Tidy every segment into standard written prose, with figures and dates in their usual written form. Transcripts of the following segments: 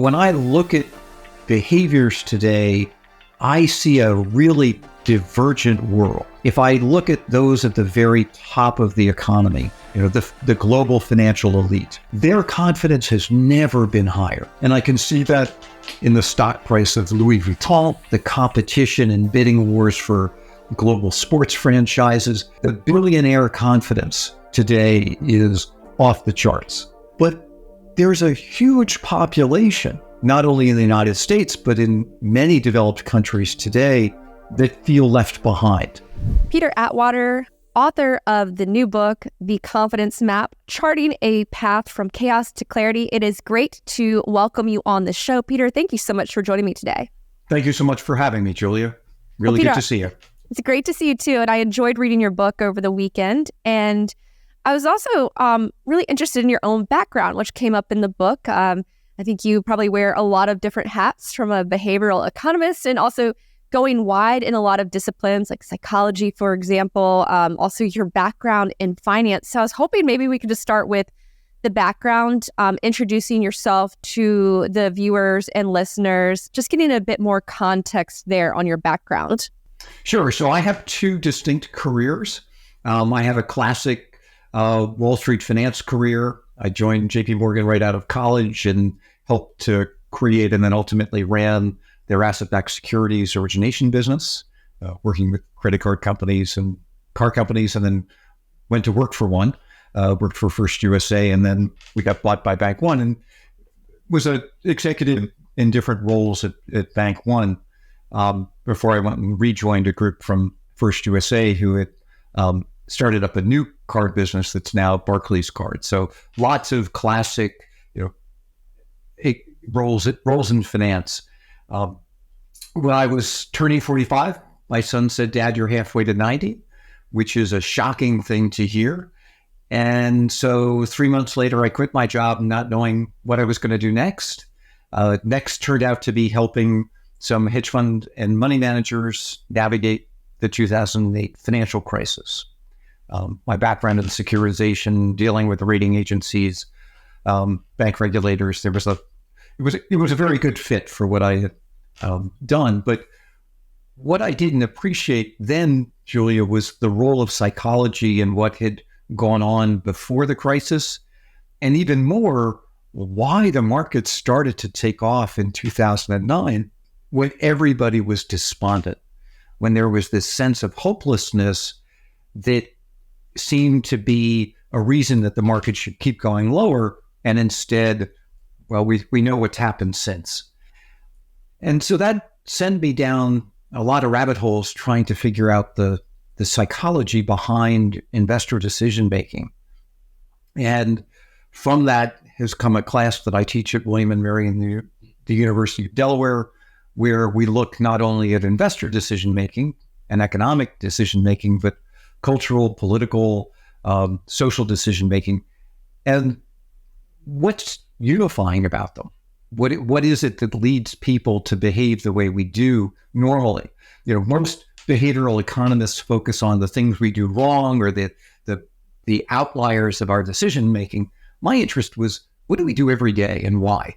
When I look at behaviors today, I see a really divergent world. If I look at those at the very top of the economy, the global financial elite, their confidence has never been higher. And I can see that in the stock price of Louis Vuitton, the competition and bidding wars for global sports franchises. The billionaire confidence today is off the charts. But there's a huge population, not only in the United States, but in many developed countries today, that feel left behind. Peter Atwater, author of the new book, The Confidence Map, Charting a Path from Chaos to Clarity. It is great to welcome you on the show. Peter, thank you so much for joining me today. Thank you so much for having me, Julia. Really Peter, good to see you. It's great to see you too. And I enjoyed reading your book over the weekend. And I was also really interested in your own background, which came up in the book. I think you probably wear a lot of different hats, from a behavioral economist and also going wide in a lot of disciplines like psychology, for example, also your background in finance. So I was hoping maybe we could just start with the background, introducing yourself to the viewers and listeners, just getting a bit more context there on your background. Sure. So I have two distinct careers. I have a classic Wall Street finance career. I joined JP Morgan right out of college and helped to create and then ultimately ran their asset-backed securities origination business, working with credit card companies and car companies, and then went to work for one, worked for First USA, and then we got bought by Bank One and was an executive in different roles at Bank One before I went and rejoined a group from First USA who had started up a new card business that's now Barclays Card. So lots of classic, roles in finance. When I was turning 45, my son said, "Dad, you're halfway to 90," which is a shocking thing to hear. And so 3 months later, I quit my job, not knowing what I was going to do next. Next turned out to be helping some hedge fund and money managers navigate the 2008 financial crisis. My background in securitization, dealing with the rating agencies, bank regulators, it was a very good fit for what I had done. But what I didn't appreciate then, Julia, was the role of psychology and what had gone on before the crisis, and even more, why the market started to take off in 2009 when everybody was despondent, when there was this sense of hopelessness that seemed to be a reason that the market should keep going lower, and instead, well, we know what's happened since. And so that sent me down a lot of rabbit holes trying to figure out the psychology behind investor decision-making. And from that has come a class that I teach at William & Mary in the University of Delaware, where we look not only at investor decision-making and economic decision-making, but cultural, political, social decision-making. And what's unifying about them? What is it that leads people to behave the way we do normally? Most behavioral economists focus on the things we do wrong or the outliers of our decision-making. My interest was, what do we do every day and why?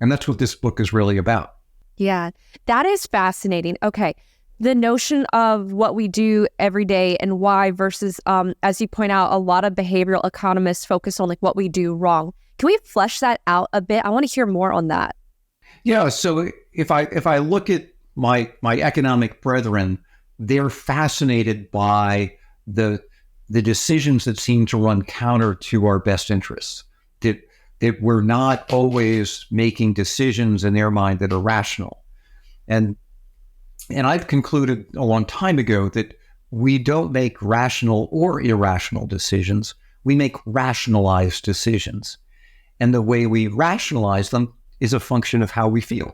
And that's what this book is really about. Yeah, that is fascinating. Okay. The notion of what we do every day and why versus, as you point out, a lot of behavioral economists focus on what we do wrong. Can we flesh that out a bit? I want to hear more on that. Yeah. So if I look at my economic brethren, they're fascinated by the decisions that seem to run counter to our best interests. That we're not always making decisions in their mind that are rational. And I've concluded a long time ago that we don't make rational or irrational decisions. We make rationalized decisions. And the way we rationalize them is a function of how we feel.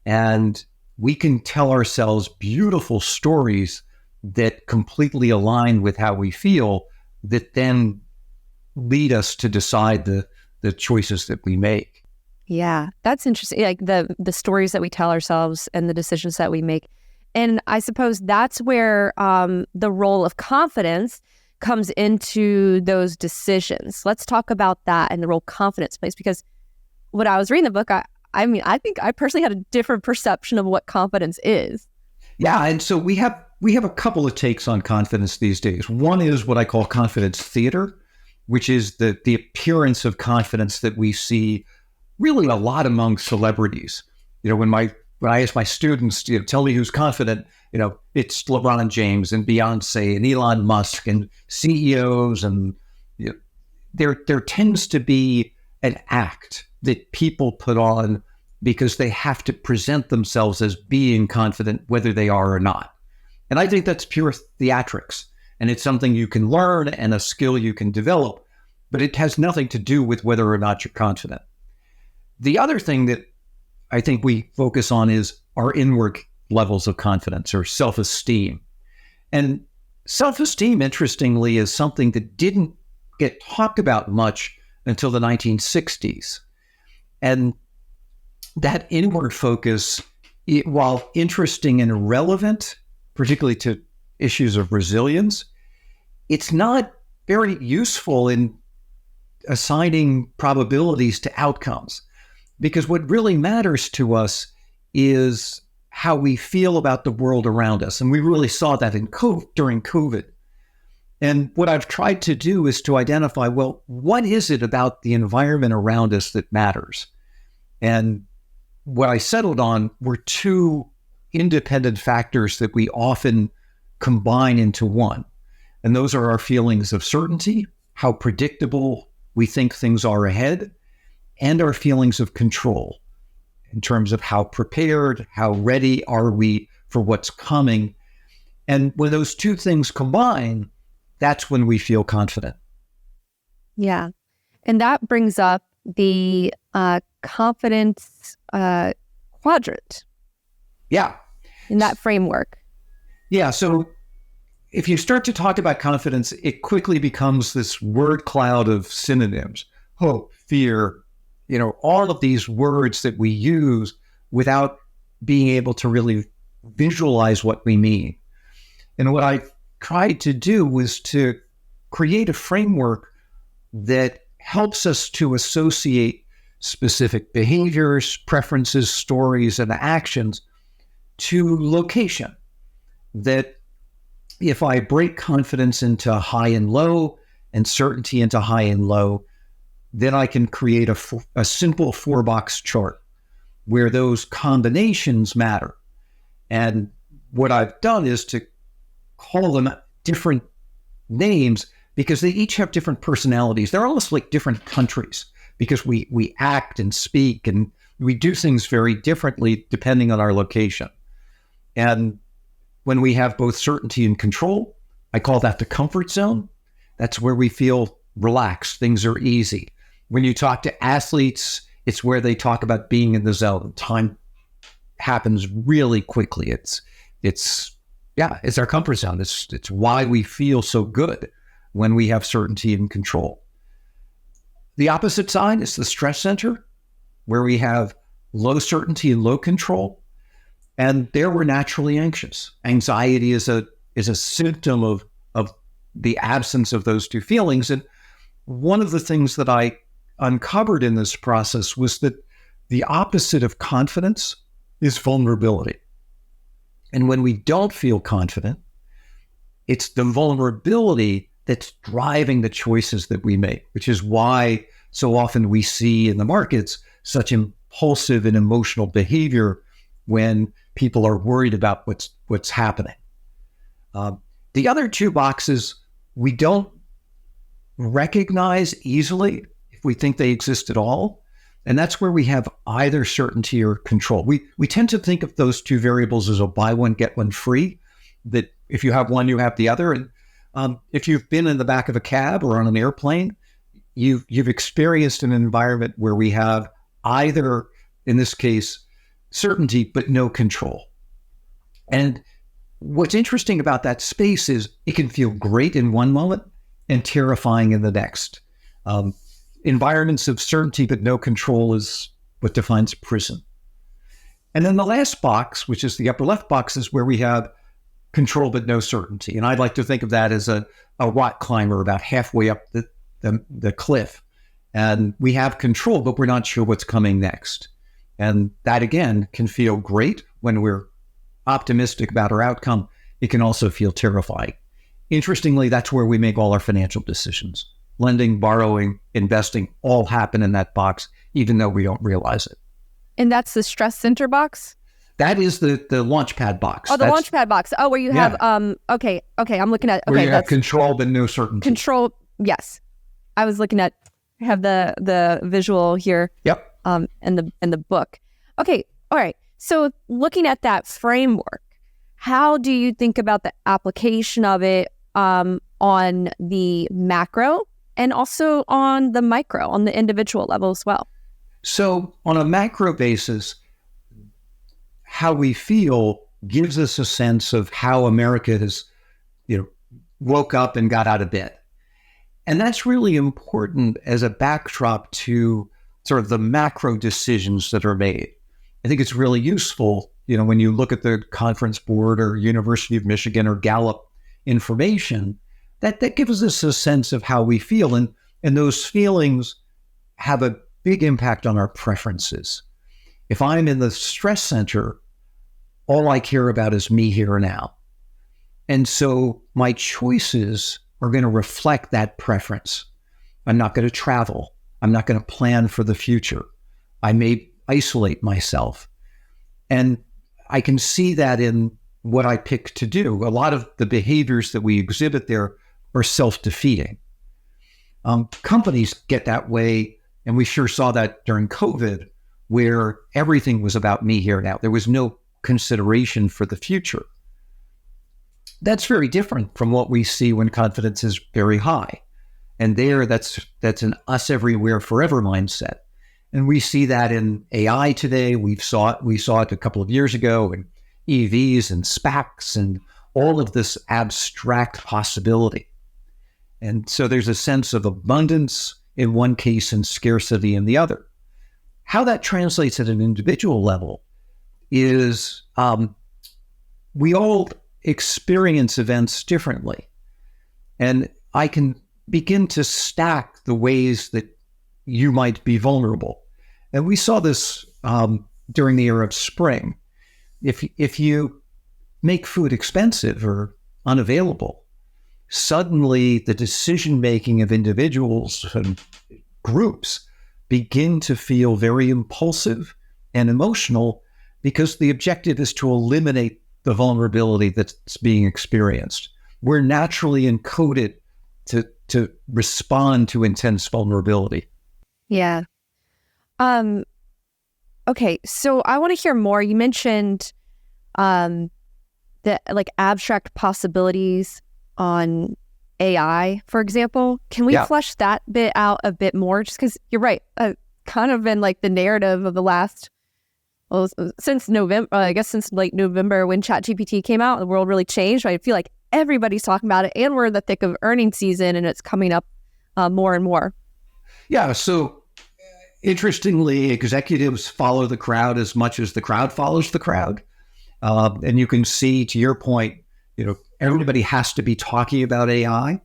And we can tell ourselves beautiful stories that completely align with how we feel, that then lead us to decide the choices that we make. Yeah, that's interesting. Like the stories that we tell ourselves and the decisions that we make. And I suppose that's where the role of confidence comes into those decisions. Let's talk about that and the role confidence plays, because when I was reading the book, I mean, I think I personally had a different perception of what confidence is. Yeah, and so we have a couple of takes on confidence these days. One is what I call confidence theater, which is the appearance of confidence that we see really a lot among celebrities. When I ask my students, tell me who's confident, it's LeBron James and Beyonce and Elon Musk and CEOs, and there tends to be an act that people put on because they have to present themselves as being confident, whether they are or not. And I think that's pure theatrics. And it's something you can learn and a skill you can develop, but it has nothing to do with whether or not you're confident. The other thing that I think we focus on is our inward levels of confidence or self-esteem. And self-esteem, interestingly, is something that didn't get talked about much until the 1960s. And that inward focus, while interesting and relevant, particularly to issues of resilience, it's not very useful in assigning probabilities to outcomes. Because what really matters to us is how we feel about the world around us. And we really saw that during COVID. And what I've tried to do is to identify, well, what is it about the environment around us that matters? And what I settled on were two independent factors that we often combine into one. And those are our feelings of certainty, how predictable we think things are ahead, and our feelings of control in terms of how prepared, how ready are we for what's coming. And when those two things combine, that's when we feel confident. Yeah. And that brings up the confidence quadrant. Yeah. In that framework. Yeah. So if you start to talk about confidence, it quickly becomes this word cloud of synonyms: hope, fear, all of these words that we use without being able to really visualize what we mean. And what I tried to do was to create a framework that helps us to associate specific behaviors, preferences, stories, and actions to location. That if I break confidence into high and low and certainty into high and low, then I can create a simple 4-box chart where those combinations matter. And what I've done is to call them different names because they each have different personalities. They're almost like different countries because we act and speak and we do things very differently depending on our location. And when we have both certainty and control, I call that the comfort zone. That's where we feel relaxed. Things are easy. When you talk to athletes, it's where they talk about being in the zone. Time happens really quickly. It's our comfort zone. It's why we feel so good when we have certainty and control. The opposite side is the stress center, where we have low certainty and low control. And there we're naturally anxious. Anxiety is a symptom of the absence of those two feelings. And one of the things that I uncovered in this process was that the opposite of confidence is vulnerability. And when we don't feel confident, it's the vulnerability that's driving the choices that we make, which is why so often we see in the markets such impulsive and emotional behavior when people are worried about what's happening. The other two boxes we don't recognize easily if we think they exist at all. And that's where we have either certainty or control. We tend to think of those two variables as a buy one, get one free, that if you have one, you have the other. And if you've been in the back of a cab or on an airplane, you've experienced an environment where we have either, in this case, certainty, but no control. And what's interesting about that space is it can feel great in one moment and terrifying in the next. Environments of certainty but no control is what defines prison. And then the last box, which is the upper left box, is where we have control but no certainty. And I'd like to think of that as a rock climber about halfway up the cliff. And we have control, but we're not sure what's coming next. And that, again, can feel great when we're optimistic about our outcome. It can also feel terrifying. Interestingly, that's where we make all our financial decisions. Lending, borrowing, investing all happen in that box, even though we don't realize it. And that's the stress center box? That is the launchpad box. Oh, the launchpad box. Oh, where you have, okay, I'm looking at, okay. Where you have control but no certainty. Control, yes. I was looking at, I have the visual here. Yep. In the book. Okay, all right. So looking at that framework, how do you think about the application of it on the macro and also on the micro, on the individual level as well? So on a macro basis, how we feel gives us a sense of how America has, woke up and got out of bed. And that's really important as a backdrop to sort of the macro decisions that are made. I think it's really useful, when you look at the Conference Board or University of Michigan or Gallup information, that gives us a sense of how we feel. And those feelings have a big impact on our preferences. If I'm in the stress center, all I care about is me here and now. And so my choices are going to reflect that preference. I'm not going to travel. I'm not going to plan for the future. I may isolate myself. And I can see that in what I pick to do. A lot of the behaviors that we exhibit there are self-defeating. Companies get that way, and we sure saw that during COVID, where everything was about me here now. There was no consideration for the future. That's very different from what we see when confidence is very high. And there, that's an us everywhere forever mindset. And we see that in AI today. We saw it a couple of years ago in EVs and SPACs and all of this abstract possibility. And so there's a sense of abundance in one case and scarcity in the other. How that translates at an individual level is we all experience events differently. And I can begin to stack the ways that you might be vulnerable. And we saw this during the Arab Spring. If you make food expensive or unavailable, suddenly the decision-making of individuals and groups begin to feel very impulsive and emotional because the objective is to eliminate the vulnerability that's being experienced. We're naturally encoded to respond to intense vulnerability. Yeah. Okay, so I want to hear more. You mentioned the abstract possibilities on AI, for example. Can we flesh that bit out a bit more? Just because you're right, kind of been like the narrative of the last, since November, I guess since late November when ChatGPT came out, the world really changed. I feel like everybody's talking about it, and we're in the thick of earnings season, and it's coming up more and more. Yeah, so interestingly, executives follow the crowd as much as the crowd follows the crowd. And you can see, to your point, everybody has to be talking about AI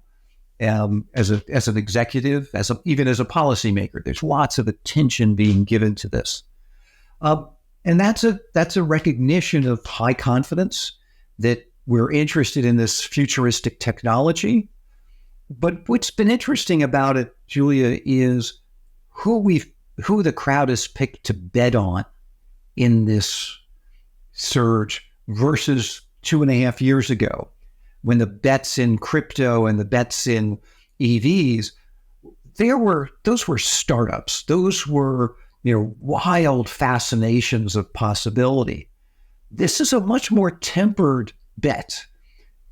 as an executive, even as a policymaker. There's lots of attention being given to this. And that's a recognition of high confidence that we're interested in this futuristic technology. But what's been interesting about it, Julia, is who the crowd has picked to bet on in this surge versus 2.5 years ago, when the bets in crypto and the bets in EVs, those were startups. Those were wild fascinations of possibility. This is a much more tempered bet.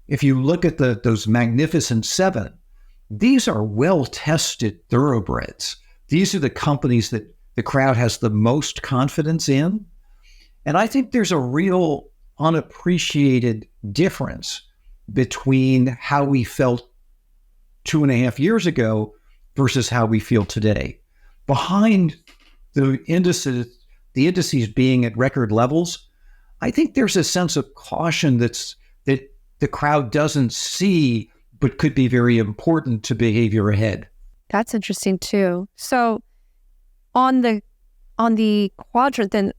If you look at those Magnificent Seven, these are well-tested thoroughbreds. These are the companies that the crowd has the most confidence in. And I think there's a real unappreciated difference between how we felt 2.5 years ago versus how we feel today. Behind the indices being at record levels, I think there's a sense of caution that the crowd doesn't see, but could be very important to behavior ahead. That's interesting too. So on the on the quadrant, then,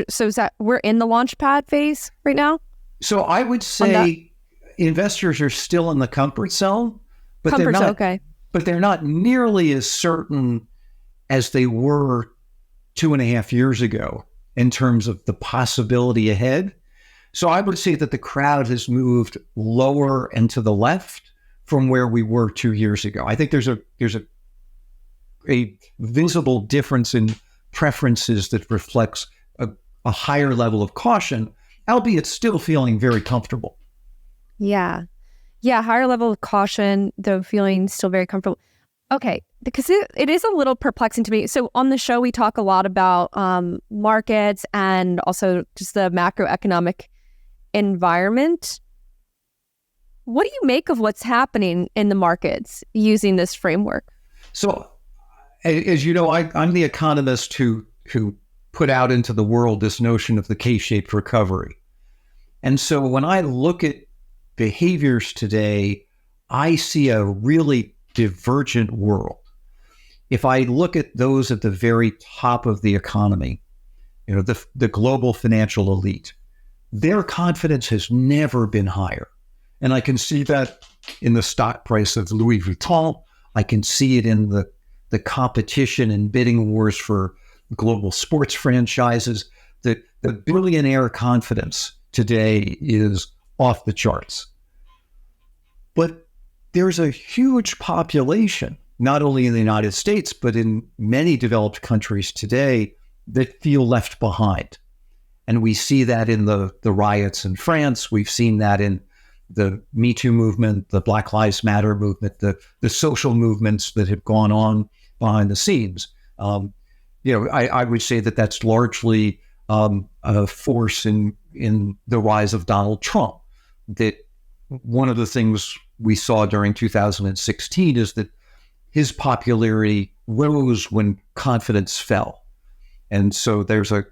so is that we're in the launch pad phase right now? So I would say investors are still in the comfort zone, but they're not. Okay. But they're not nearly as certain as they were 2.5 years ago in terms of the possibility ahead. So I would say that the crowd has moved lower and to the left from where we were 2 years ago. I think there's a visible difference in preferences that reflects a higher level of caution, albeit still feeling very comfortable. Yeah. Yeah, higher level of caution, though feeling still very comfortable. Okay, because it is a little perplexing to me. So on the show, we talk a lot about markets and also just the macroeconomic environment. What do you make of what's happening in the markets using this framework? So, as you know, I'm the economist who put out into the world this notion of the K-shaped recovery. And so when I look at behaviors today, I see a really divergent world. If I look at those at the very top of the economy, the global financial elite, their confidence has never been higher. And I can see that in the stock price of Louis Vuitton. I can see it in the competition and bidding wars for global sports franchises. The billionaire confidence today is off the charts. But there's a huge population, not only in the United States, but in many developed countries today, that feel left behind. And we see that in the riots in France. We've seen that in the Me Too movement, the Black Lives Matter movement, the social movements that have gone on behind the scenes. I would say that that's largely a force in the rise of Donald Trump. That one of the things we saw during 2016 is that his popularity rose when confidence fell. And so there's a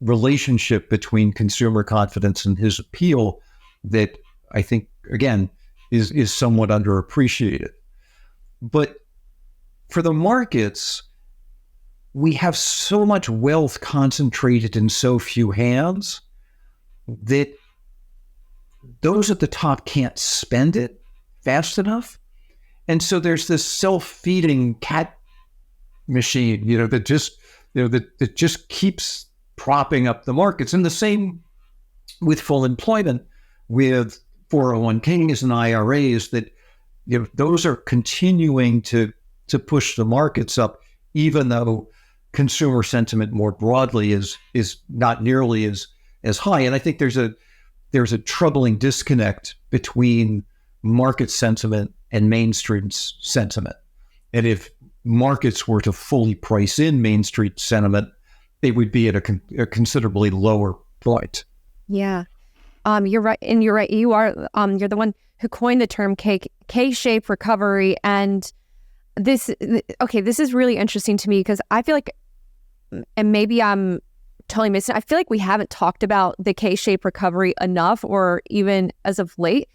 relationship between consumer confidence and his appeal that I think, again, is somewhat underappreciated. But for the markets, we have so much wealth concentrated in so few hands that those at the top can't spend it fast enough. And so there's this self-feeding cat machine, that just keeps propping up the markets. And the same with full employment, with 401ks and IRAs, that those are continuing to push the markets up, even though consumer sentiment more broadly is not nearly as high. And I think there's a troubling disconnect between market sentiment and mainstream sentiment. And if markets were to fully price in Main Street sentiment, they would be at a considerably lower point. Yeah. You're right. And you're right. You're the one who coined the term K-shaped recovery. And this is really interesting to me because I feel like, and maybe I'm totally missing, I feel like we haven't talked about the K-shaped recovery enough, or even as of late.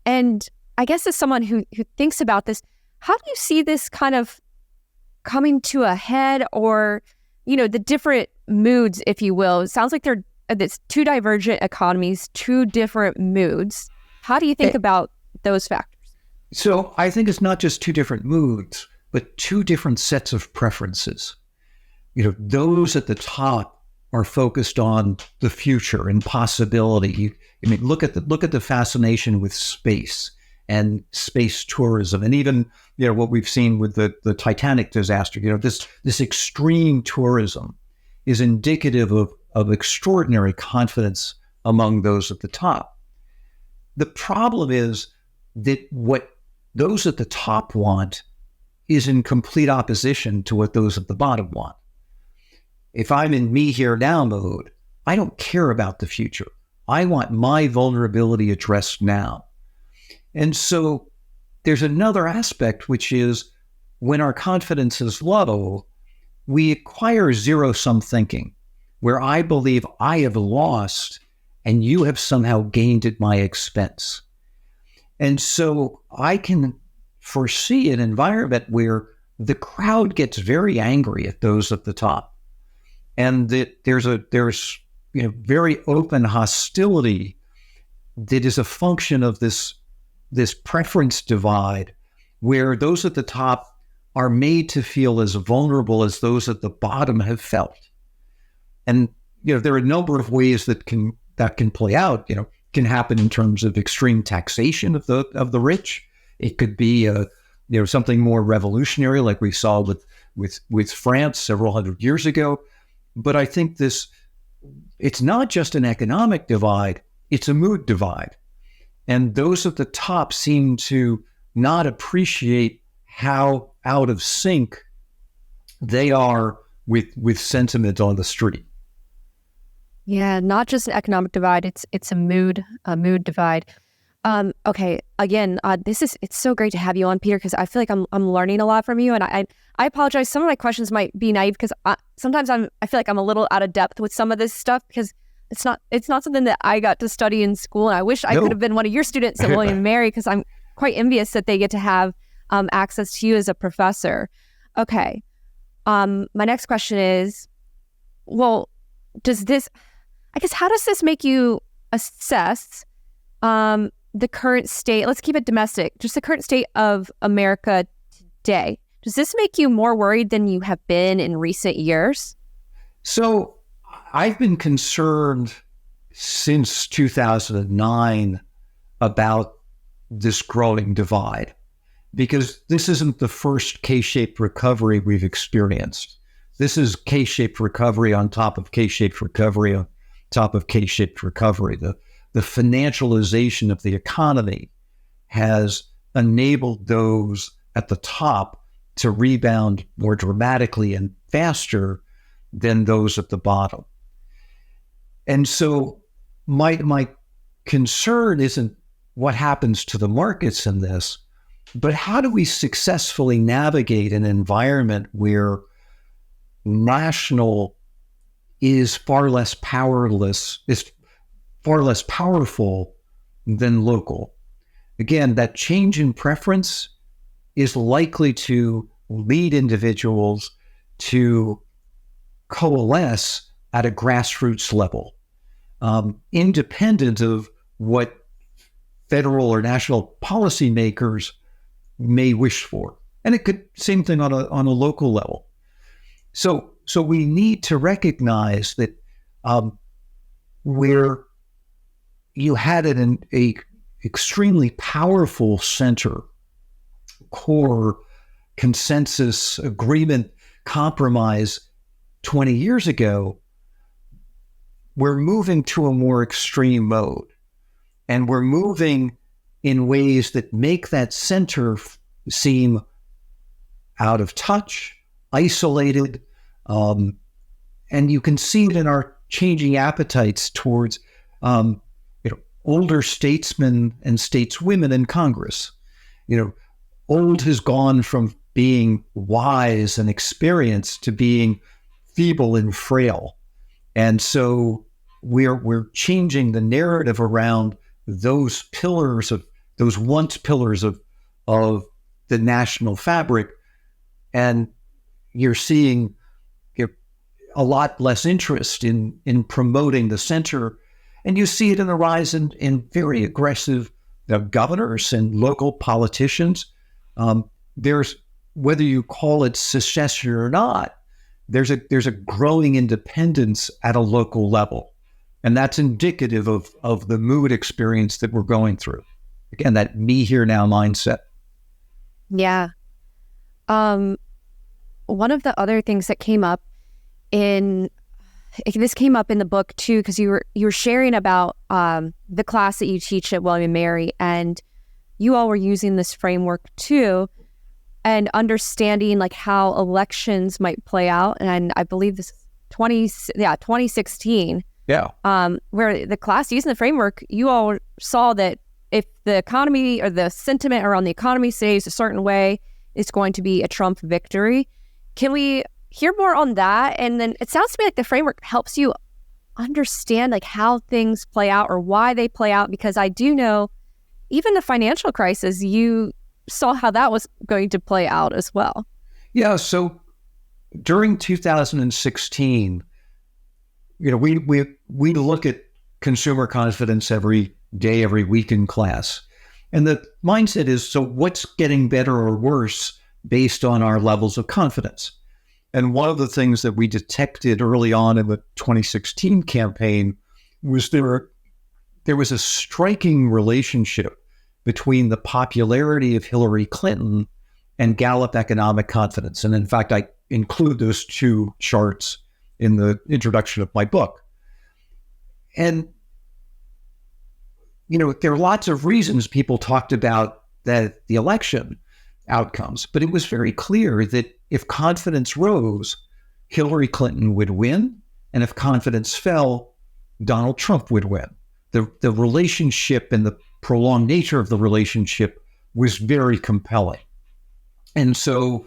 And I guess as someone who thinks about this, how do you see this kind of coming to a head, or, the different moods, if you will? It sounds like it's two divergent economies, two different moods. How do you think about those factors? So I think it's not just two different moods, but two different sets of preferences. Those at the top are focused on the future and possibility. Look at the fascination with space and space tourism, and even what we've seen with the Titanic disaster. This extreme tourism is indicative of extraordinary confidence among those at the top. The problem is that what those at the top want is in complete opposition to what those at the bottom want. If I'm in me here now mode, I don't care about the future. I want my vulnerability addressed now. And so there's another aspect, which is when our confidence is low, we acquire zero-sum thinking, where I believe I have lost and you have somehow gained at my expense. And so I can foresee an environment where the crowd gets very angry at those at the top, and that there's very open hostility that is a function of this preference divide, where those at the top are made to feel as vulnerable as those at the bottom have felt. And there are a number of ways that can play out. Can happen in terms of extreme taxation of the rich. It could be something more revolutionary, like we saw with France several hundred years ago. But I think it's not just an economic divide; it's a mood divide, and those at the top seem to not appreciate how out of sync they are with sentiment on the street. Yeah, not just an economic divide; it's a mood divide. Okay, again, it's so great to have you on, Peter, because I feel like I'm learning a lot from you, and I apologize. Some of my questions might be naive because sometimes I feel like I'm a little out of depth with some of this stuff because it's not something that I got to study in school, and I wish I could have been one of your students at William & Mary, because I'm quite envious that they get to have access to you as a professor. Okay, my next question is, well, how does this make you assess the current state? Let's keep it domestic, just the current state of America today. Does this make you more worried than you have been in recent years? So I've been concerned since 2009 about this growing divide, because this isn't the first K-shaped recovery we've experienced. This is K-shaped recovery on top of K-shaped recovery on top of K-shaped recovery. The financialization of the economy has enabled those at the top to rebound more dramatically and faster than those at the bottom. And so my concern isn't what happens to the markets in this, but how do we successfully navigate an environment where national is far less powerful than local? Again, that change in preference is likely to lead individuals to coalesce at a grassroots level, independent of what federal or national policymakers may wish for. And it could same thing on a local level. So we need to recognize that where you had an extremely powerful center, core, consensus, agreement, compromise 20 years ago, we're moving to a more extreme mode. And we're moving in ways that make that center seem out of touch, isolated, and you can see it in our changing appetites towards older statesmen and stateswomen in Congress. Old has gone from being wise and experienced to being feeble and frail. And so we're changing the narrative around those once pillars of the national fabric. And you're seeing a lot less interest in promoting the center. And you see it in the rise in very aggressive governors and local politicians. There's, whether you call it secession or not, there's a growing independence at a local level. And that's indicative of the mood experience that we're going through. Again, that me here now mindset. Yeah. One of the other things that came up this came up in the book too, because you were sharing about the class that you teach at William & Mary, and you all were using this framework too, and understanding like how elections might play out. And I believe this is 2016. Yeah. Where the class using the framework, you all saw that if the economy or the sentiment around the economy stays a certain way, it's going to be a Trump victory. Can we hear more on that? And then it sounds to me like the framework helps you understand like how things play out or why they play out, because I do know even the financial crisis, you saw how that was going to play out as well. Yeah. So during 2016, we look at consumer confidence every day, every week in class. And the mindset is, so what's getting better or worse based on our levels of confidence? And one of the things that we detected early on in the 2016 campaign was there was a striking relationship between the popularity of Hillary Clinton and Gallup economic confidence. And in fact, I include those two charts in the introduction of my book. And, there are lots of reasons people talked about the election outcomes, but it was very clear that if confidence rose, Hillary Clinton would win. And if confidence fell, Donald Trump would win. The relationship and the prolonged nature of the relationship was very compelling. And so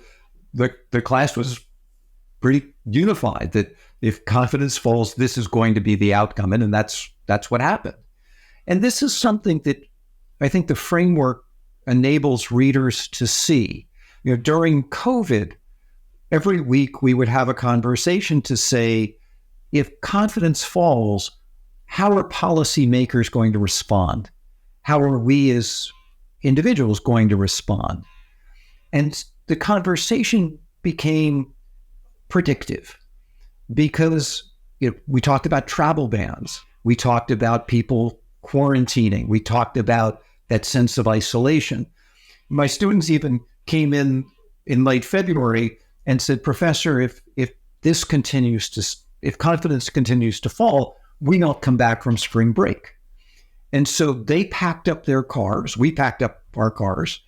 the class was pretty unified that if confidence falls, this is going to be the outcome. And that's what happened. And this is something that I think the framework enables readers to see. During COVID, every week we would have a conversation to say, if confidence falls, how are policymakers going to respond? How are we as individuals going to respond? And the conversation became predictive because we talked about travel bans. We talked about people quarantining. We talked about that sense of isolation. My students even came in late February and said, Professor, if confidence continues to fall, we don't come back from spring break. And so they packed up their cars. We packed up our cars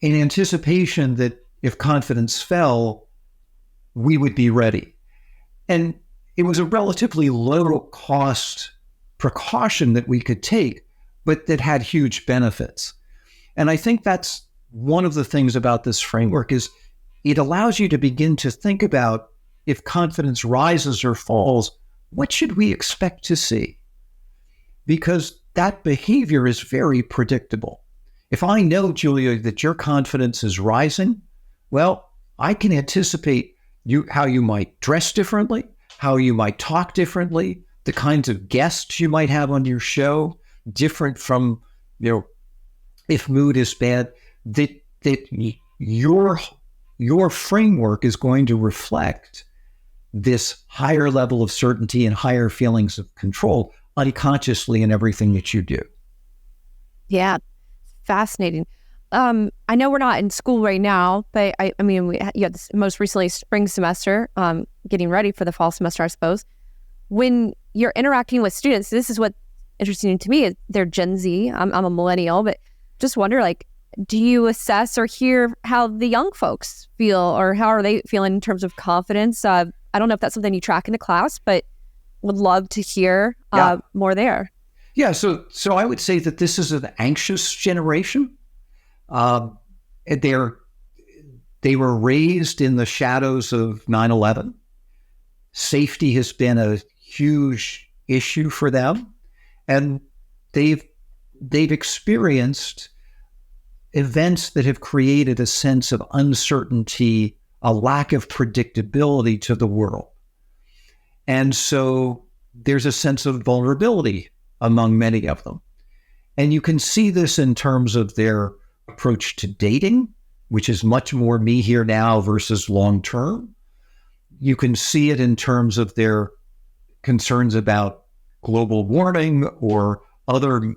in anticipation that if confidence fell, we would be ready. And it was a relatively low cost precaution that we could take, but that had huge benefits. And I think that's one of the things about this framework is it allows you to begin to think about if confidence rises or falls, what should we expect to see? Because that behavior is very predictable. If I know, Julia, that your confidence is rising, well, I can anticipate how you might dress differently, how you might talk differently, the kinds of guests you might have on your show, different from, if mood is bad, that your framework is going to reflect this higher level of certainty and higher feelings of control unconsciously in everything that you do. Yeah, fascinating. I know we're not in school right now, but you had this most recently spring semester, getting ready for the fall semester, I suppose. When you're interacting with students, this is what's interesting to me. They're Gen Z. I'm a millennial, but just wonder, do you assess or hear how the young folks feel, or how are they feeling in terms of confidence? I don't know if that's something you track in the class, but would love to hear more there. Yeah, so I would say that this is an anxious generation. They were raised in the shadows of 9/11. Safety has been a huge issue for them, and they've experienced events that have created a sense of uncertainty, a lack of predictability to the world. And so there's a sense of vulnerability among many of them. And you can see this in terms of their approach to dating, which is much more me here now versus long term. You can see it in terms of their concerns about global warming or other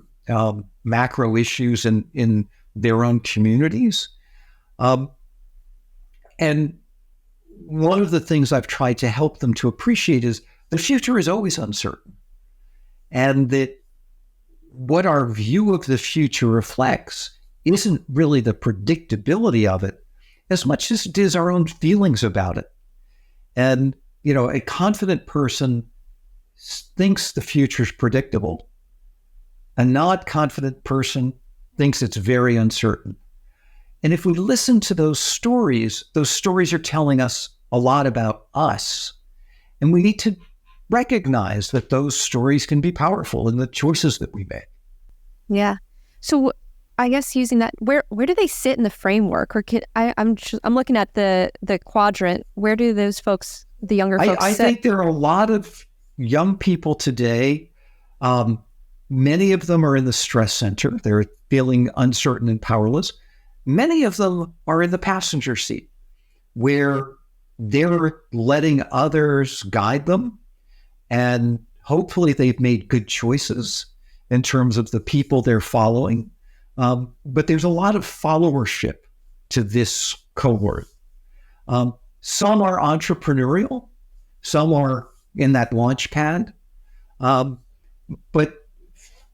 macro issues in their own communities. And one of the things I've tried to help them to appreciate is the future is always uncertain. And that what our view of the future reflects isn't really the predictability of it as much as it is our own feelings about it. And, a confident person thinks the future is predictable. A not confident person thinks it's very uncertain. And if we listen to those stories are telling us a lot about us. And we need to recognize that those stories can be powerful in the choices that we make. Yeah. So I guess using that, where do they sit in the framework? Or I'm looking at the quadrant. Where do those folks, the younger folks, I sit? think there are a lot of young people today. Many of them are in the stress center. They're feeling uncertain and powerless. Many of them are in the passenger seat, where they're letting others guide them. And hopefully they've made good choices in terms of the people they're following. But there's a lot of followership to this cohort. Some are entrepreneurial. Some are in that launch pad. But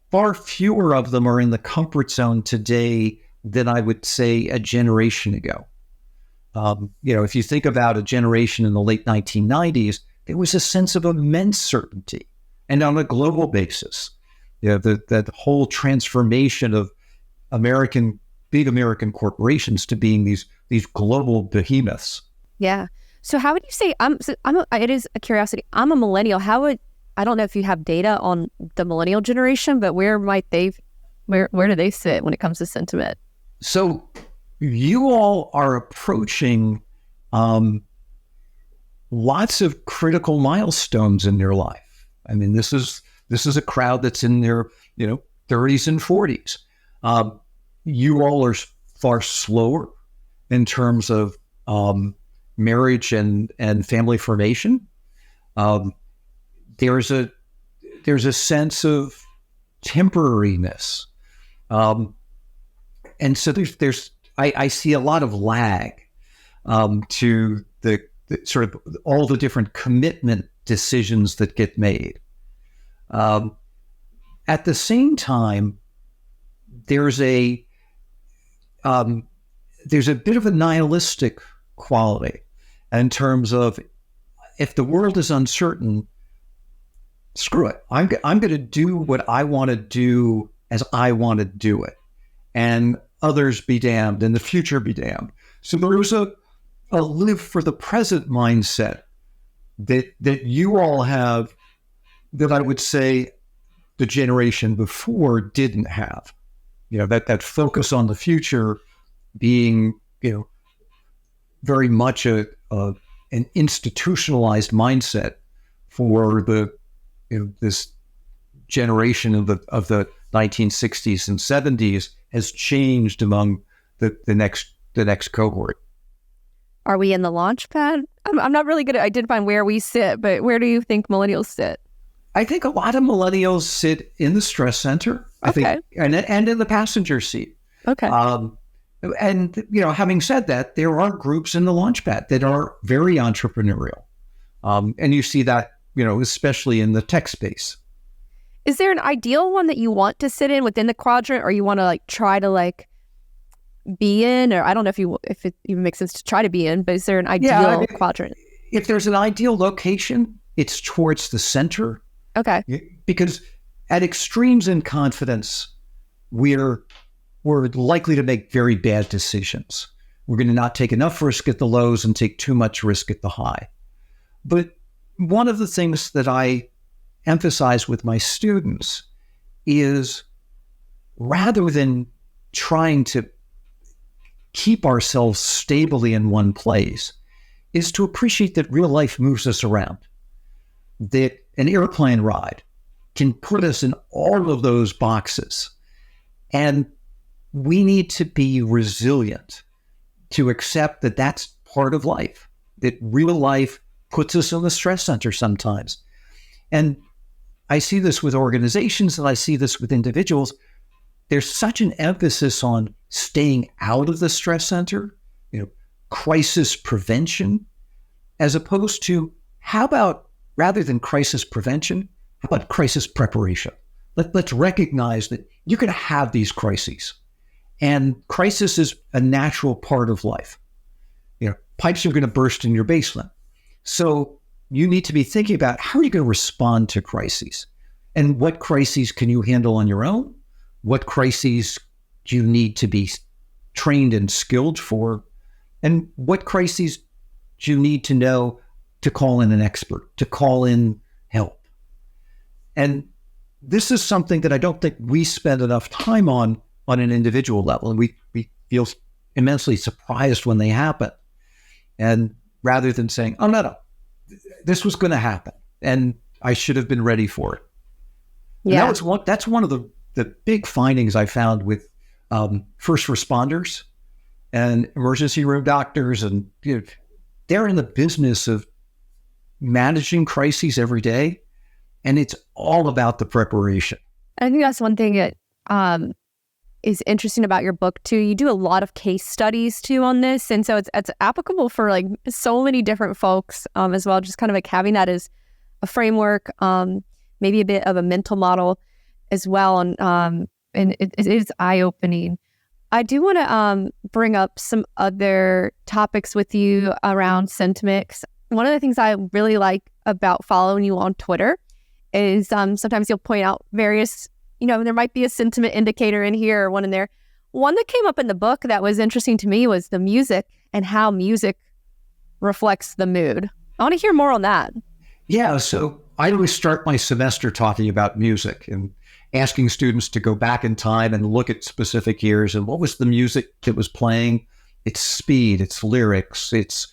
far fewer of them are in the comfort zone today than I would say a generation ago. If you think about a generation in the late 1990s, there was a sense of immense certainty. And on a global basis, that whole transformation of big American corporations to being these global behemoths. Yeah. So how would you say, it is a curiosity, I'm a millennial. I don't know if you have data on the millennial generation, but where do they sit when it comes to sentiment? So you all are approaching lots of critical milestones in your life. I mean, this is a crowd that's in their 30s and 40s. You all are far slower in terms of marriage and family formation. There's a sense of temporariness, and so I see a lot of lag to the sort of all the different commitment decisions that get made. At the same time, there's a bit of a nihilistic quality in terms of, if the world is uncertain, screw it. I'm going to do what I want to do as I want to do it, and others be damned, and the future be damned. So there was a live for the present mindset that you all have, that I would say the generation before didn't have. That focus on the future being, very much an institutionalized mindset for this generation of the 1960s and 70s has changed among the next cohort. Are we in the launch pad? I'm not really good at identifying where we sit, but where do you think millennials sit? I think a lot of millennials sit in the stress center. I think, and in the passenger seat. Okay. And having said that, there are groups in the launch pad that are very entrepreneurial, and you see that especially in the tech space. Is there an ideal one that you want to sit in within the quadrant, or you want to try to be in? Or I don't know if it even makes sense to try to be in, but is there an ideal quadrant? If there's an ideal location, it's towards the center. Okay. Because at extremes in confidence, we're likely to make very bad decisions. We're going to not take enough risk at the lows and take too much risk at the high. But one of the things that I emphasize with my students is, rather than trying to keep ourselves stably in one place, is to appreciate that real life moves us around. That an airplane ride can put us in all of those boxes. And we need to be resilient to accept that that's part of life, that real life puts us in the stress center sometimes. And I see this with organizations, and I see this with individuals. There's such an emphasis on staying out of the stress center, crisis prevention, as opposed to, how about, rather than crisis prevention, how about crisis preparation? Let's recognize that you're going to have these crises, and crisis is a natural part of life. Pipes are going to burst in your basement. So you need to be thinking about, how are you going to respond to crises? And what crises can you handle on your own? What crises do you need to be trained and skilled for? And what crises do you need to know to call in an expert, to call in help? And this is something that I don't think we spend enough time on on an individual level, and we feel immensely surprised when they happen. And rather than saying, oh, no, this was going to happen, and I should have been ready for it. Yeah. And that's one of the big findings I found with first responders and emergency room doctors. And they're in the business of managing crises every day, and it's all about the preparation. I think that's one thing that is interesting about your book too. You do a lot of case studies too on this, and so it's applicable for like so many different folks as well. Just kind of like having that as a framework, maybe a bit of a mental model as well, and it is eye opening. I do want to bring up some other topics with you around sentiments. One of the things I really like about following you on Twitter is sometimes you'll point out various, there might be a sentiment indicator in here or one in there. One that came up in the book that was interesting to me was the music and how music reflects the mood. I want to hear more on that. Yeah, so I always start my semester talking about music and asking students to go back in time and look at specific years and what was the music that was playing, its speed, its lyrics, its,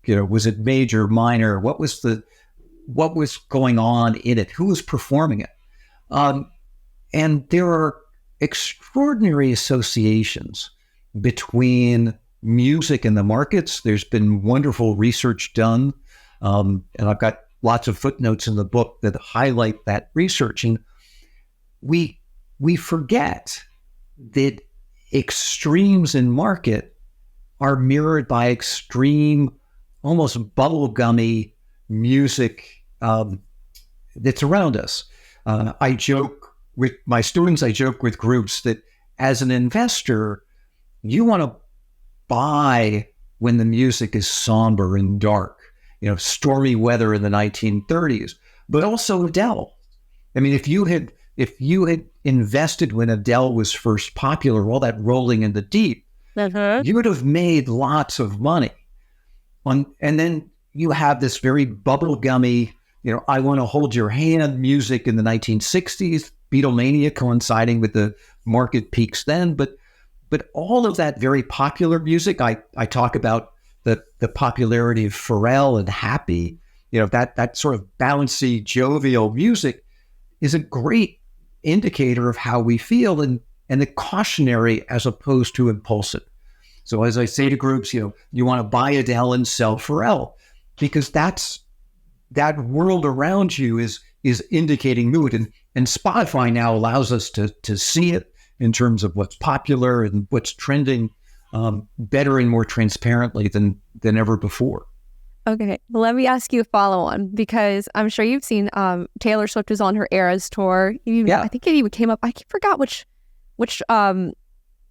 was it major, minor, what was going on in it, who was performing it? And there are extraordinary associations between music and the markets. There's been wonderful research done, and I've got lots of footnotes in the book that highlight that research. And we forget that extremes in market are mirrored by extreme, almost bubblegummy music that's around us. I joke with my students, I joke with groups that as an investor, you want to buy when the music is somber and dark, stormy weather in the 1930s, but also Adele. I mean, if you had invested when Adele was first popular, all that rolling in the deep, you would have made lots of money. And then you have this very bubblegummy, I want to hold your hand music in the 1960s, Beatlemania coinciding with the market peaks then. But all of that very popular music, I talk about the popularity of Pharrell and Happy, that sort of bouncy, jovial music is a great indicator of how we feel and the cautionary as opposed to impulsive. So as I say to groups, you want to buy Adele and sell Pharrell, because that world around you is indicating mood. And Spotify now allows us to see it in terms of what's popular and what's trending better and more transparently than ever before. Okay, well, let me ask you a follow-on, because I'm sure you've seen Taylor Swift is on her Eras tour. I think it even came up. I forgot which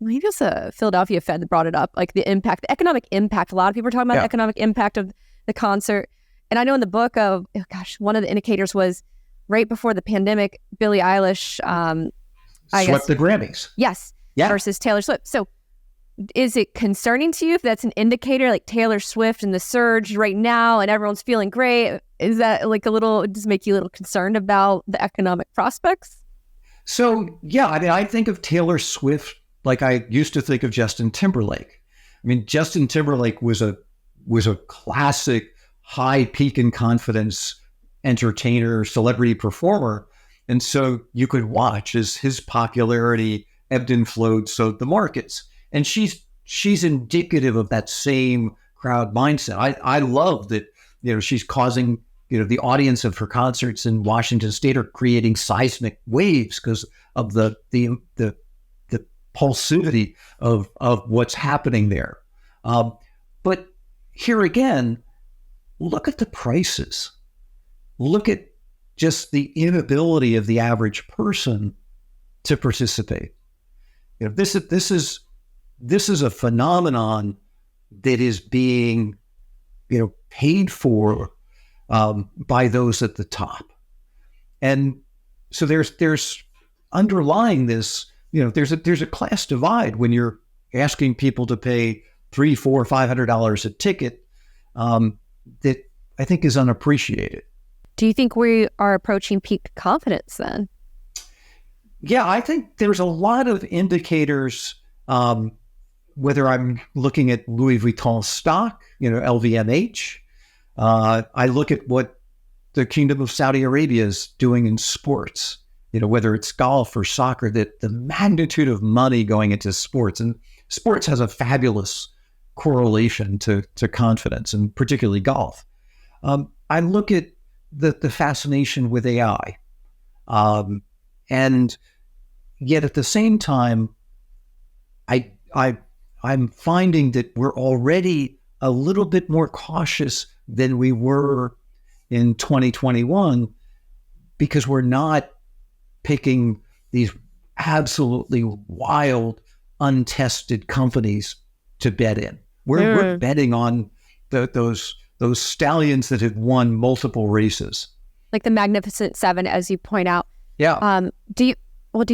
maybe it was a Philadelphia Fed that brought it up, like the economic impact. A lot of people are talking about the economic impact of the concert. And I know in the book one of the indicators was right before the pandemic, Billie Eilish swept the Grammys. Yes. Yeah. Versus Taylor Swift. So is it concerning to you if that's an indicator, like Taylor Swift and the surge right now and everyone's feeling great? Is that does it make you a little concerned about the economic prospects? So, yeah, I mean, I think of Taylor Swift like I used to think of Justin Timberlake. I mean, Justin Timberlake was a classic high peak in confidence entertainer, celebrity performer. And so you could watch as his popularity ebbed and flowed, so the markets. And she's indicative of that same crowd mindset. I love that, she's causing, the audience of her concerts in Washington State are creating seismic waves because of the pulsivity of what's happening there. But here again, look at the prices. Look at just the inability of the average person to participate. This is a phenomenon that is being, paid for by those at the top, and so there's underlying this. There's a class divide when you're asking people to pay $300, $400, $500 a ticket that I think is unappreciated. Do you think we are approaching peak confidence then? Yeah, I think there's a lot of indicators, whether I'm looking at Louis Vuitton stock, LVMH. I look at what the Kingdom of Saudi Arabia is doing in sports, whether it's golf or soccer, that the magnitude of money going into sports, and sports has a fabulous correlation to confidence, and particularly golf. I look at the fascination with AI. And yet at the same time, I'm finding that we're already a little bit more cautious than we were in 2021, because we're not picking these absolutely wild, untested companies to bet in. We're betting on those stallions that have won multiple races, like the Magnificent Seven, as you point out. Yeah. Do you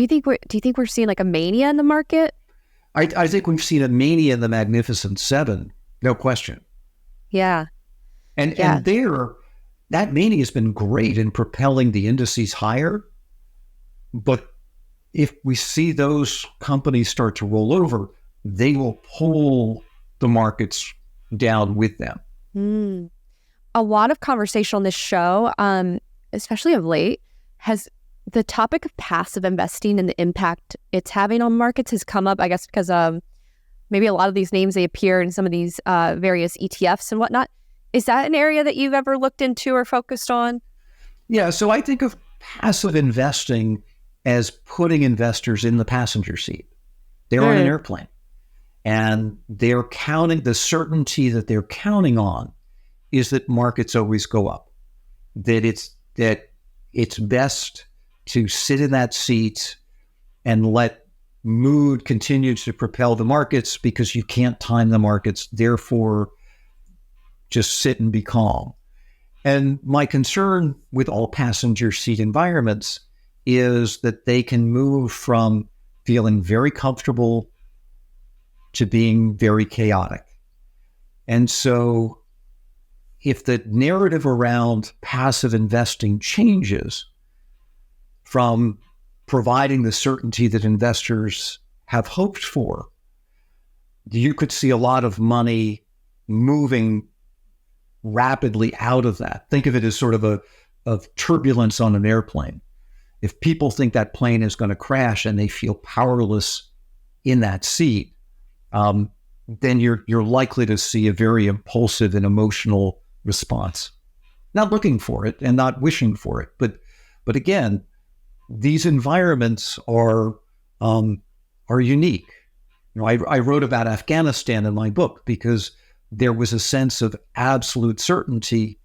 think we're seeing like a mania in the market? I think we've seen a mania in the Magnificent Seven, no question. Yeah. And that mania has been great in propelling the indices higher. But if we see those companies start to roll over, they will pull the markets down with them. A lot of conversation on this show, especially of late, has the topic of passive investing and the impact it's having on markets has come up, I guess, because maybe a lot of these names, they appear in some of these various ETFs and whatnot. Is that an area that you've ever looked into or focused on? Yeah, so I think of passive investing as putting investors in the passenger seat. They're on an airplane, and they're counting, the certainty that they're counting on is that markets always go up, that it's best to sit in that seat and let mood continue to propel the markets, because you can't time the markets. Therefore, just sit and be calm. And my concern with all passenger seat environments is that they can move from feeling very comfortable to being very chaotic. And so if the narrative around passive investing changes from providing the certainty that investors have hoped for, you could see a lot of money moving rapidly out of that. Think of it as sort of turbulence on an airplane. If people think that plane is going to crash and they feel powerless in that seat, then you're likely to see a very impulsive and emotional response. Not looking for it and not wishing for it, but again, these environments are unique. I wrote about Afghanistan in my book because there was a sense of absolute certainty,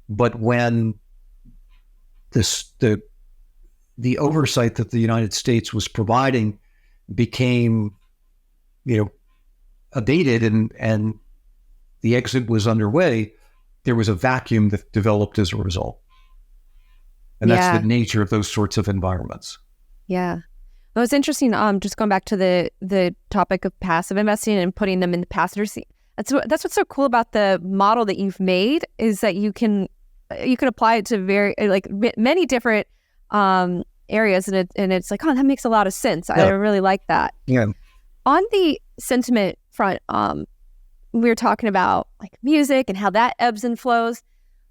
but when the oversight that the United States was providing became, abated and the exit was underway, there was a vacuum that developed as a result. And that's the nature of those sorts of environments. Yeah. Well, it's interesting. Just going back to the topic of passive investing and putting them in the passenger seat. That's what's so cool about the model that you've made, is that you can apply it to many different areas, and it's like, oh, that makes a lot of sense. Yeah. I really like that. Yeah. On the sentiment front, we were talking about like music and how that ebbs and flows.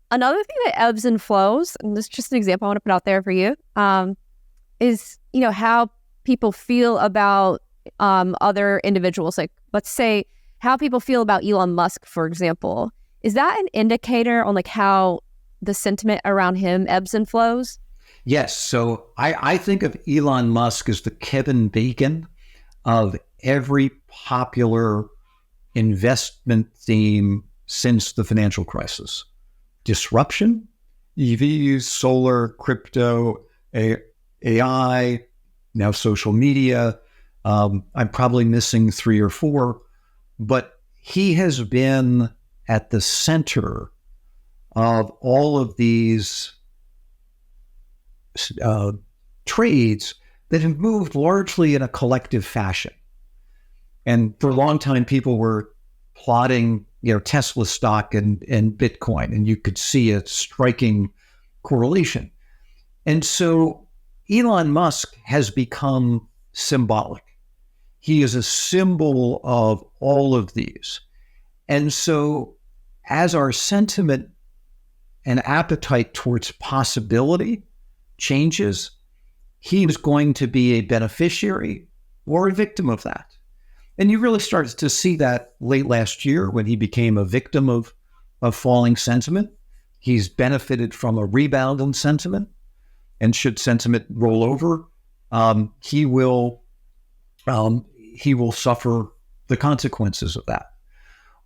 Another thing that ebbs and flows, and this is just an example I want to put out there for you, is how people feel about other individuals. Like, let's say how people feel about Elon Musk, for example. Is that an indicator on like how the sentiment around him ebbs and flows? Yes. So I think of Elon Musk as the Kevin Bacon of every popular investment theme since the financial crisis. Disruption, EVs, solar, crypto, AI, now social media. I'm probably missing 3 or 4, but he has been at the center of all of these trades that have moved largely in a collective fashion. And for a long time, people were plotting, Tesla stock and Bitcoin, and you could see a striking correlation. And so Elon Musk has become symbolic. He is a symbol of all of these. And so as our sentiment and appetite towards possibility changes, he is going to be a beneficiary or a victim of that. And you really started to see that late last year when he became a victim of falling sentiment. He's benefited from a rebound in sentiment. And should sentiment roll over, he will suffer the consequences of that.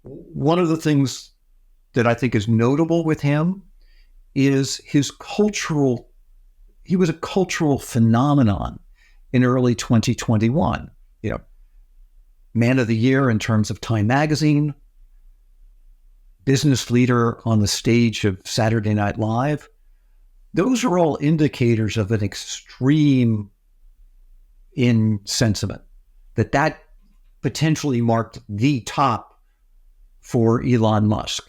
One of the things that I think is notable with him is he was a cultural phenomenon in early 2021. Man of the Year in terms of Time Magazine, business leader on the stage of Saturday Night Live. Those are all indicators of an extreme in sentiment, that potentially marked the top for Elon Musk.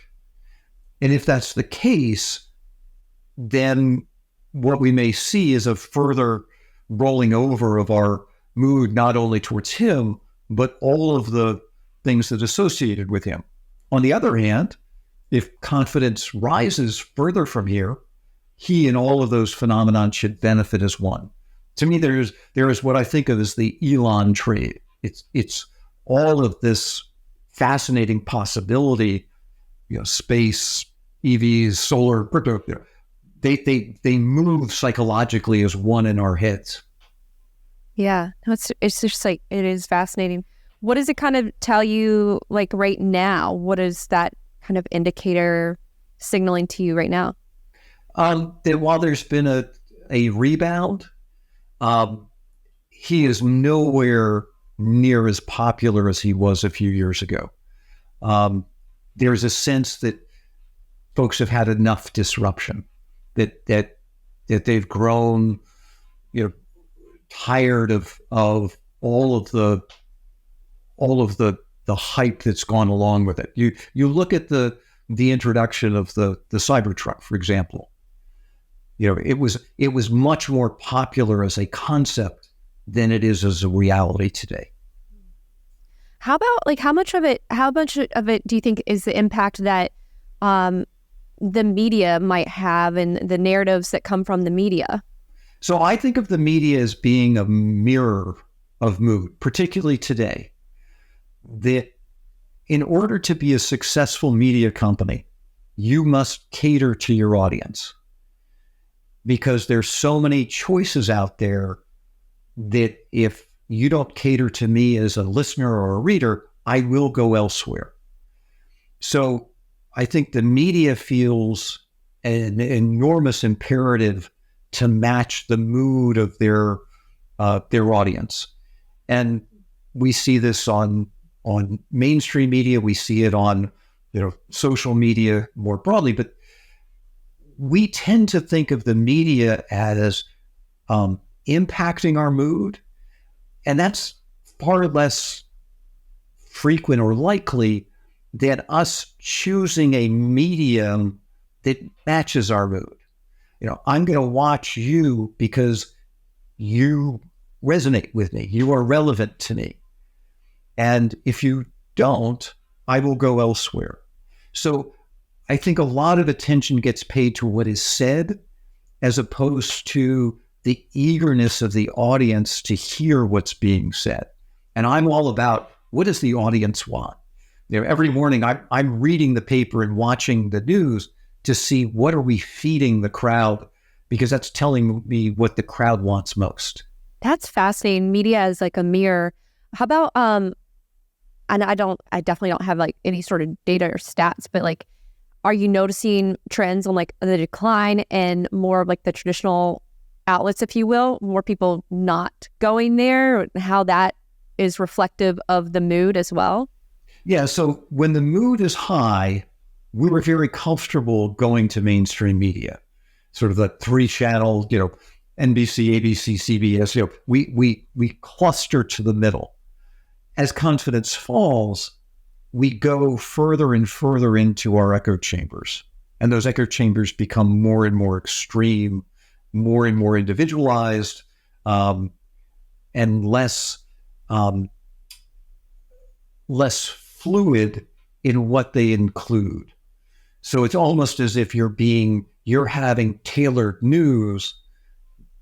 And if that's the case, then what we may see is a further rolling over of our mood, not only towards him, but all of the things that associated with him. On the other hand, if confidence rises further from here, he and all of those phenomena should benefit as one. To me, there is what I think of as the Elon tree. It's all of this fascinating possibility, space, EVs, solar, crypto. They move psychologically as one in our heads. Yeah, it's just like, it is fascinating. What does it kind of tell you, like right now? What is that kind of indicator signaling to you right now? That while there's been a rebound, he is nowhere near as popular as he was a few years ago. There's a sense that folks have had enough disruption, that they've grown, tired of all of the hype that's gone along with it. You look at the introduction of the Cybertruck, for example. It was much more popular as a concept than it is as a reality today. How about how much of it do you think is the impact that the media might have and the narratives that come from the media? So I think of the media as being a mirror of mood, particularly today. That in order to be a successful media company, you must cater to your audience, because there's so many choices out there that if you don't cater to me as a listener or a reader, I will go elsewhere. So I think the media feels an enormous imperative to match the mood of their audience. And we see this on mainstream media, we see it on social media more broadly, but we tend to think of the media as impacting our mood, and that's far less frequent or likely than us choosing a medium that matches our mood. I'm going to watch you because you resonate with me. You are relevant to me. And if you don't, I will go elsewhere. So I think a lot of attention gets paid to what is said as opposed to the eagerness of the audience to hear what's being said. And I'm all about, what does the audience want? Every morning I'm reading the paper and watching the news to see what are we feeding the crowd, because that's telling me what the crowd wants most. That's fascinating. Media is like a mirror. How about, and I definitely don't have any sort of data or stats, but are you noticing trends on the decline and more of the traditional outlets, if you will, more people not going there, how that is reflective of the mood as well? Yeah. So when the mood is high, we were very comfortable going to mainstream media, sort of the 3-channel, NBC, ABC, CBS, we cluster to the middle. As confidence falls, we go further and further into our echo chambers. And those echo chambers become more and more extreme, more and more individualized, and less fluid in what they include. So it's almost as if you're having tailored news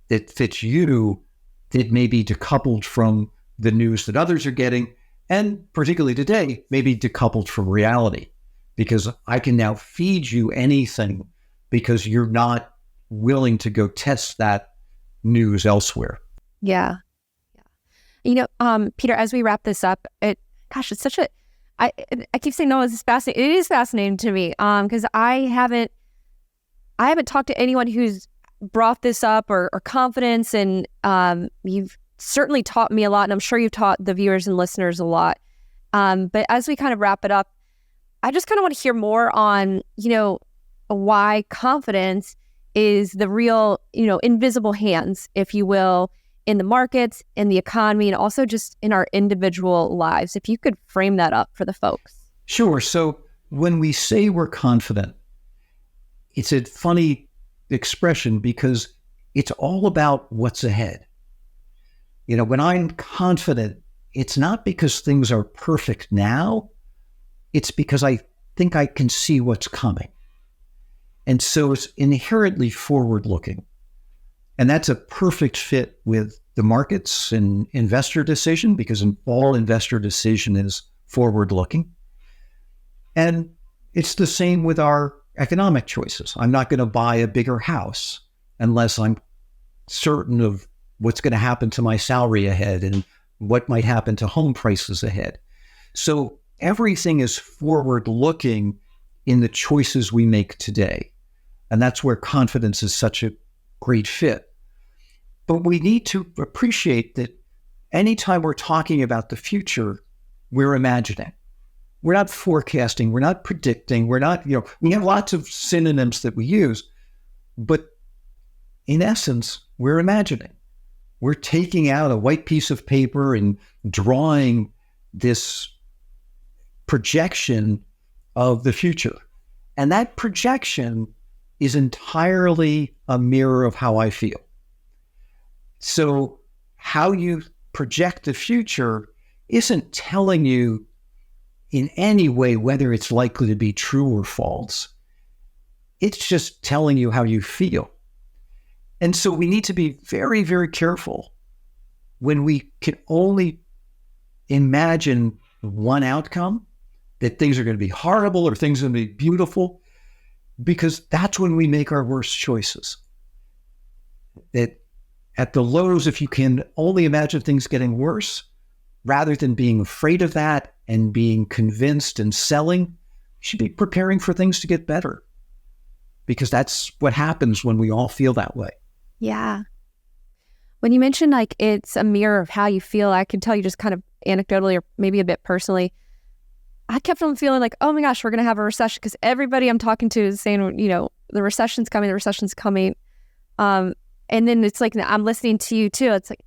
that fits you, that may be decoupled from the news that others are getting, and particularly today, maybe decoupled from reality, because I can now feed you anything because you're not willing to go test that news elsewhere. Yeah. Peter, as we wrap this up, it's such a, I keep saying, no, this is fascinating. It is fascinating to me because I haven't talked to anyone who's brought this up or confidence, and you've certainly taught me a lot, and I'm sure you've taught the viewers and listeners a lot. But as we kind of wrap it up, I just kind of want to hear more on, why confidence is the real, invisible hands, if you will, in the markets, in the economy, and also just in our individual lives. If you could frame that up for the folks. Sure. So when we say we're confident, it's a funny expression because it's all about what's ahead. When I'm confident, it's not because things are perfect now. It's because I think I can see what's coming. And so it's inherently forward-looking. And that's a perfect fit with the markets and investor decision, because all investor decision is forward-looking. And it's the same with our economic choices. I'm not going to buy a bigger house unless I'm certain of what's going to happen to my salary ahead and what might happen to home prices ahead. So everything is forward-looking in the choices we make today. And that's where confidence is such a great fit. But we need to appreciate that anytime we're talking about the future, we're imagining. We're not forecasting. We're not predicting. We're not, we have lots of synonyms that we use, but in essence, we're imagining. We're taking out a white piece of paper and drawing this projection of the future. And that projection is entirely a mirror of how I feel. So how you project the future isn't telling you in any way whether it's likely to be true or false. It's just telling you how you feel. And so we need to be very, very careful when we can only imagine one outcome, that things are going to be horrible or things are going to be beautiful, because that's when we make our worst choices. That at the lows, if you can only imagine things getting worse, rather than being afraid of that and being convinced and selling, you should be preparing for things to get better, because that's what happens when we all feel that way. Yeah. When you mentioned it's a mirror of how you feel, I can tell you just kind of anecdotally or maybe a bit personally, I kept on feeling like, oh my gosh, we're going to have a recession, because everybody I'm talking to is saying, the recession's coming. And then it's like, I'm listening to you too. It's like,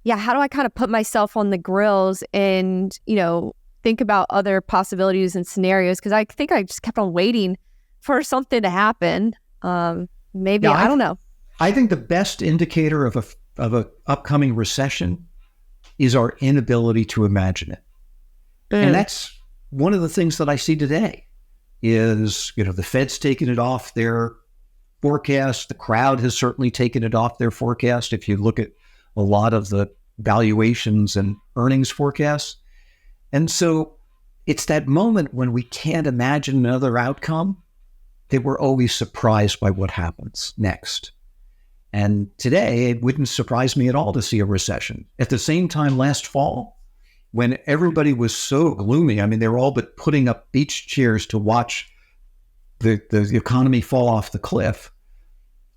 yeah, how do I kind of put myself on the grills and, think about other possibilities and scenarios? Because I think I just kept on waiting for something to happen. Maybe, I don't know. I think the best indicator of a upcoming recession is our inability to imagine it. And that's one of the things that I see today is, the Fed's taken it off their forecast. The crowd has certainly taken it off their forecast. If you look at a lot of the valuations and earnings forecasts. And so it's that moment when we can't imagine another outcome that we're always surprised by what happens next. And today, it wouldn't surprise me at all to see a recession. At the same time, last fall, when everybody was so gloomy, they were all but putting up beach chairs to watch the economy fall off the cliff.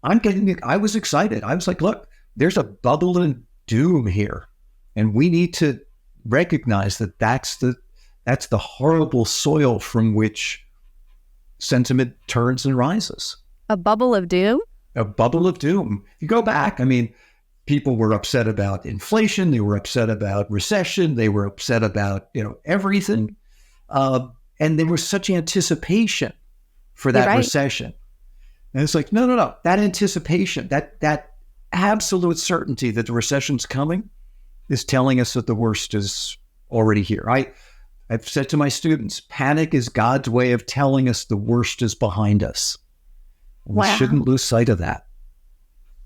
I was excited. I was like, look, there's a bubble of doom here. And we need to recognize that that's the horrible soil from which sentiment turns and rises. A bubble of doom? A bubble of doom. If you go back, people were upset about inflation. They were upset about recession. They were upset about, everything. And there was such anticipation for that recession. And it's like, no. That anticipation, that absolute certainty that the recession's coming is telling us that the worst is already here. I've said to my students, panic is God's way of telling us the worst is behind us. We shouldn't lose sight of that.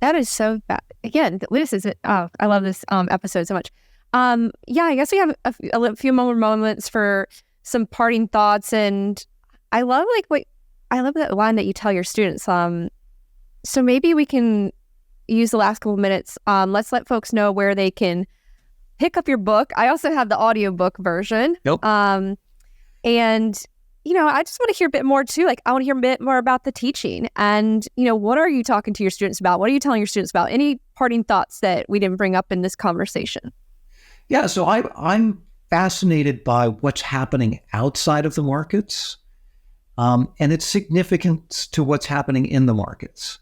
That is so bad. Again, this is it. Oh, I love this episode so much. Yeah, I guess we have a few more moments for some parting thoughts, and I love that line that you tell your students. So maybe we can use the last couple of minutes. Let's let folks know where they can pick up your book. I also have the audiobook version. Yep. And I just want to hear a bit more too. Like, I want to hear a bit more about the teaching, and what are you talking to your students about? What are you telling your students about? Any parting thoughts that we didn't bring up in this conversation? Yeah, so I'm fascinated by what's happening outside of the markets, and its significance to what's happening in the markets.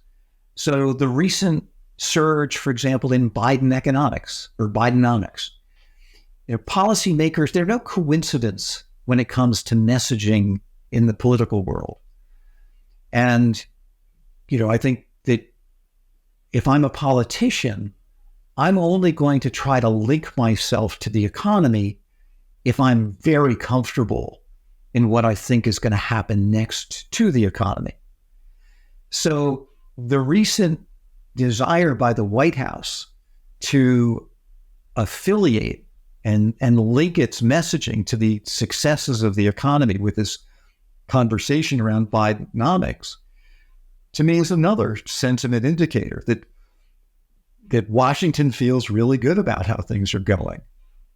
So the recent surge, for example, in Bidenomics, policymakers, they're no coincidence when it comes to messaging in the political world. And, I think that if I'm a politician, I'm only going to try to link myself to the economy if I'm very comfortable in what I think is going to happen next to the economy. So the recent desire by the White House to affiliate and link its messaging to the successes of the economy with this conversation around Bidenomics, to me is another sentiment indicator that Washington feels really good about how things are going.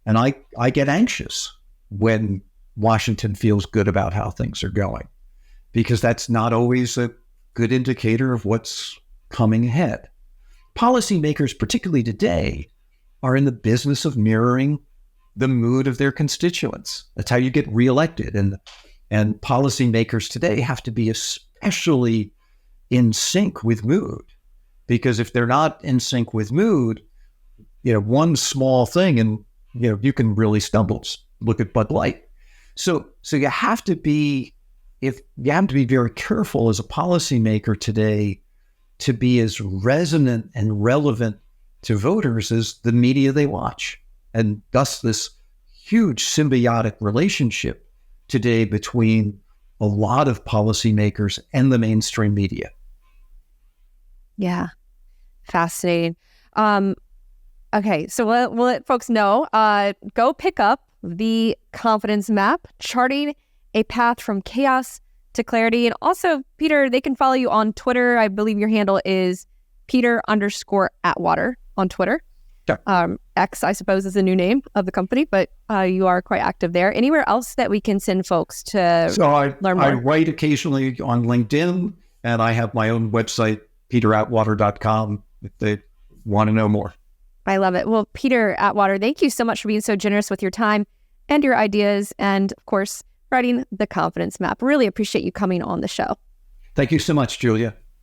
And I get anxious when Washington feels good about how things are going, because that's not always a good indicator of what's coming ahead. Policymakers, particularly today, are in the business of mirroring the mood of their constituents. That's how you get reelected. And policymakers today have to be especially in sync with mood, because if they're not in sync with mood, one small thing and you can really stumble. Look at Bud Light. So you have to be very careful as a policymaker today to be as resonant and relevant to voters as the media they watch. And thus this huge symbiotic relationship today between a lot of policymakers and the mainstream media. Yeah. Fascinating. Okay, so we'll let folks know. Go pick up the Confidence Map, charting a path from chaos to clarity. And also, Peter, they can follow you on Twitter. I believe your handle is Peter_Atwater on Twitter. Sure. X, I suppose, is the new name of the company, but you are quite active there. Anywhere else that we can send folks to learn more? I write occasionally on LinkedIn, and I have my own website, peteratwater.com, if they want to know more. I love it. Well, Peter Atwater, thank you so much for being so generous with your time and your ideas, and of course, writing the Confidence Map. Really appreciate you coming on the show. Thank you so much, Julia.